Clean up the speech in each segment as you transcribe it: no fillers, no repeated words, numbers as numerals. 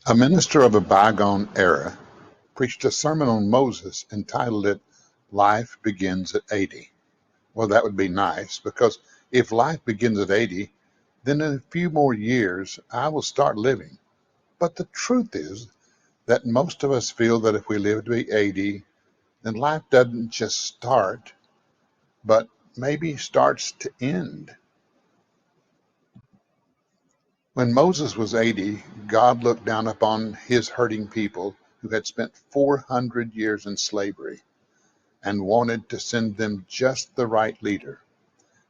A minister of a bygone era preached a sermon on Moses entitled it Life Begins at 80. Well, that would be nice because if life begins at 80, then in a few more years I will start living. But the truth is that most of us feel that if we live to be 80, then life doesn't just start, but maybe starts to end. When Moses was 80, God looked down upon his hurting people who had spent 400 years in slavery and wanted to send them just the right leader.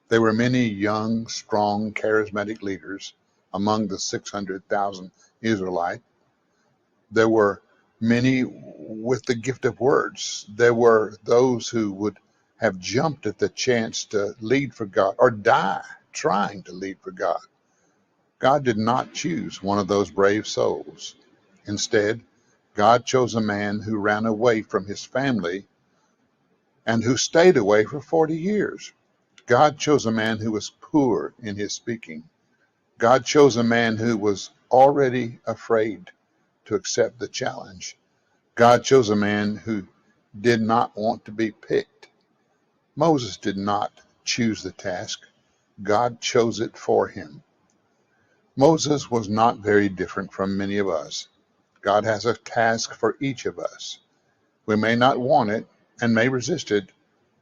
There were many young, strong, charismatic leaders among the 600,000 Israelites. There were many with the gift of words. There were those who would have jumped at the chance to lead for God or die trying to lead for God. God did not choose one of those brave souls. Instead, God chose a man who ran away from his family and who stayed away for 40 years. God chose a man who was poor in his speaking. God chose a man who was already afraid to accept the challenge. God chose a man who did not want to be picked. Moses did not choose the task. God chose it for him. Moses was not very different from many of us. God has a task for each of us. We may not want it and may resist it,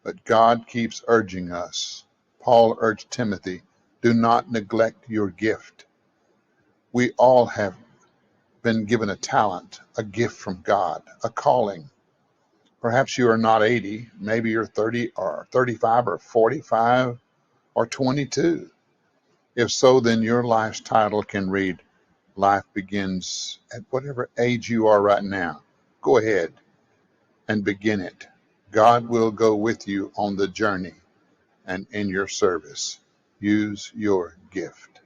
but God keeps urging us. Paul urged Timothy, do not neglect your gift. We all have been given a talent, a gift from God, a calling. Perhaps you are not 80, maybe you're 30 or 35 or 45 or 22. If so, then your life's title can read, Life Begins at whatever age you are right now. Go ahead and begin it. God will go with you on the journey and in your service. Use your gift.